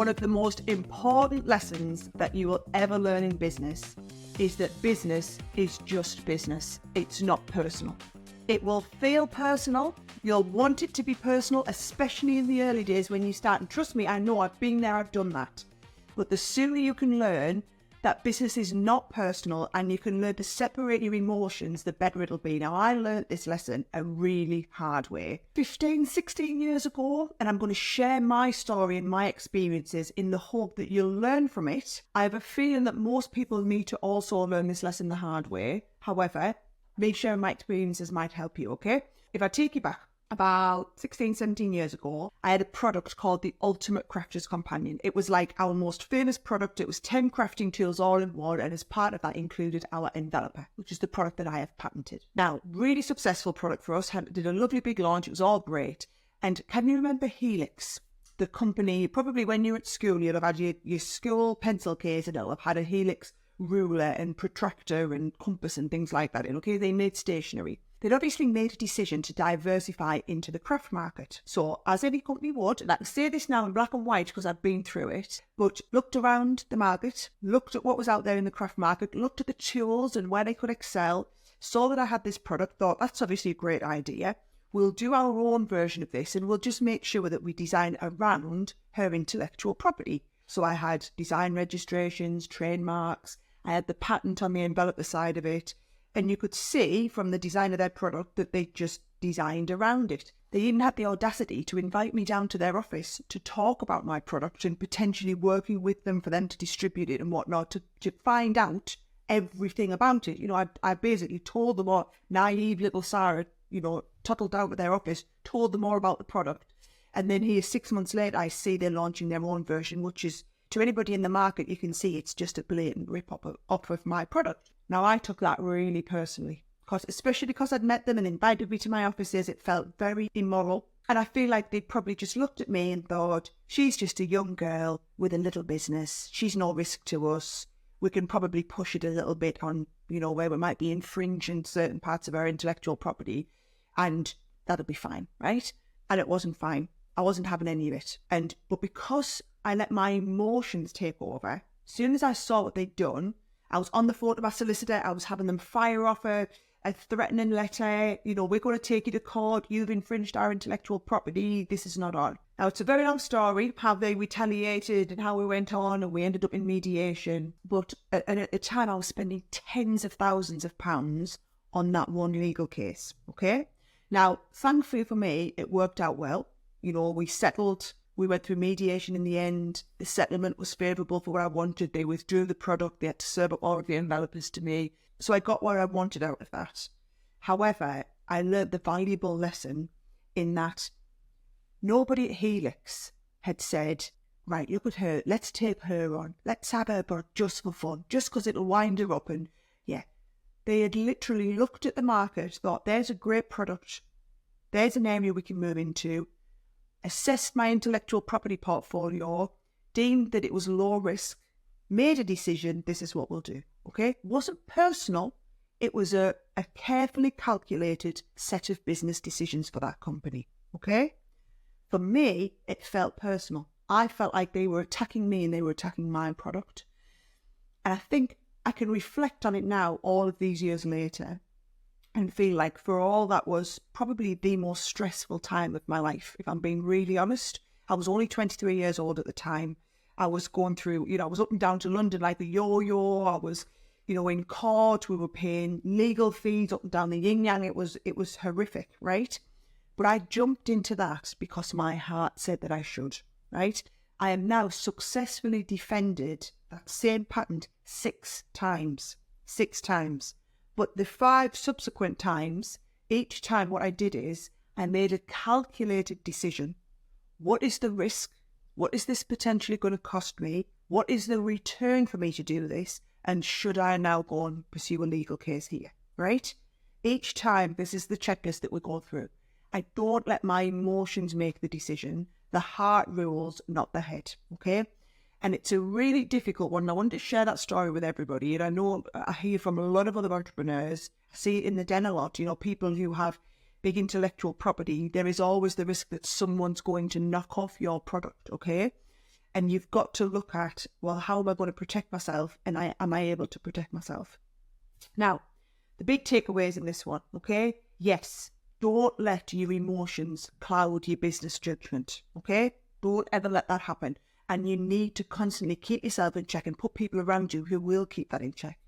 One of the most important lessons that you will ever learn in business is that business is just business. It's not personal. It will feel personal. You'll want it to be personal, especially in the early days when you start. And trust me, I know, I've been there, I've done that. But the sooner you can learn that business is not personal and you can learn to separate your emotions, the better it'll be. Now, I learned this lesson a really hard way 15, 16 years ago, and I'm going to share my story and my experiences in the hope that you'll learn from it. I have a feeling that most people need to also learn this lesson the hard way. However, me sharing my experiences might help you, okay? If I take you back about 16, 17 years ago, I had a product called the Ultimate Crafter's Companion. It was like our most famous product. It was 10 crafting tools all in one, and as part of that included our enveloper, which is the product that I have patented. Now, really successful product for us, did a lovely big launch. It was all great. And can you remember Helix? The company, probably when you were at school, you'll have had your school pencil case, and it'll have had a Helix ruler and protractor and compass and things like that. Okay, they made stationery. They'd obviously made a decision to diversify into the craft market. So, as any company would, and I can say this now in black and white because I've been through it, but looked around the market, looked at what was out there in the craft market, looked at the tools and where they could excel, saw that I had this product, thought that's obviously a great idea. We'll do our own version of this and we'll just make sure that we design around her intellectual property. So I had design registrations, trademarks, I had the patent on the enveloper side of it. And you could see from the design of their product that they just designed around it. They even had the audacity to invite me down to their office to talk about my product and potentially working with them for them to distribute it and whatnot, to find out everything about it. You know, I basically told them what naive little Sara, toddled down to their office, told them more about the product. And then here 6 months later, I see they're launching their own version, which is, to anybody in the market, you can see it's just a blatant rip-off of my product. Now, I took that really personally, especially because I'd met them and invited me to my offices. It felt very immoral. And I feel like they probably just looked at me and thought, she's just a young girl with a little business. She's no risk to us. We can probably push it a little bit on, where we might be infringing certain parts of our intellectual property, and that'll be fine, right? And it wasn't fine. I wasn't having any of it. But because I let my emotions take over, as soon as I saw what they'd done, I was on the phone to my solicitor. I was having them fire off a threatening letter. We're going to take you to court. You've infringed our intellectual property. This is not on. Now, it's a very long story, how they retaliated and how we went on and we ended up in mediation. But at the time, I was spending tens of thousands of pounds on that one legal case, okay? Now, thankfully for me, it worked out well. We settled. We went through mediation in the end. The settlement was favourable for what I wanted. They withdrew the product. They had to serve up all of the envelopers to me. So I got what I wanted out of that. However, I learned the valuable lesson in that nobody at Helix had said, right, look at her. Let's take her on. Let's have her just for fun, just because it'll wind her up. And yeah, they had literally looked at the market, thought, there's a great product. There's an area we can move into. Assessed my intellectual property portfolio, deemed that it was low risk, made a decision, this is what we'll do, okay? It wasn't personal, it was a carefully calculated set of business decisions for that company, okay? For me, it felt personal. I felt like they were attacking me and they were attacking my product. And I think I can reflect on it now, all of these years later, and feel like for all that was probably the most stressful time of my life, if I'm being really honest. I was only 23 years old at the time. I was going through, I was up and down to London like a yo-yo. I was, in court. We were paying legal fees up and down the yin-yang. It was horrific, right? But I jumped into that because my heart said that I should, right? I am now successfully defended that same patent 6 times. 6 times. But the 5 subsequent times, each time what I did is I made a calculated decision. What is the risk? What is this potentially going to cost me? What is the return for me to do this? And should I now go and pursue a legal case here, right? Each time, this is the checklist that we go through. I don't let my emotions make the decision. The heart rules, not the head, okay? And it's a really difficult one. I wanted to share that story with everybody. And I know I hear from a lot of other entrepreneurs, I see it in the den a lot, people who have big intellectual property. There is always the risk that someone's going to knock off your product, okay? And you've got to look at, well, how am I going to protect myself? And am I able to protect myself? Now, the big takeaways in this one, okay? Yes, don't let your emotions cloud your business judgment, okay? Don't ever let that happen. And you need to constantly keep yourself in check and put people around you who will keep that in check.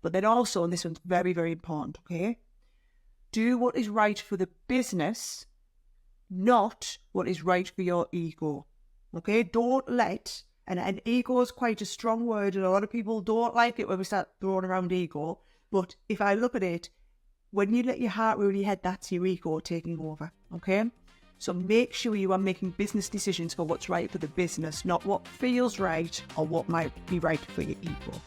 But then also, and this one's very, very important, okay? Do what is right for the business, not what is right for your ego. Okay? Don't let, and ego is quite a strong word, and a lot of people don't like it when we start throwing around ego. But if I look at it, when you let your heart rule your head, that's your ego taking over. Okay? So make sure you are making business decisions for what's right for the business, not what feels right or what might be right for your ego.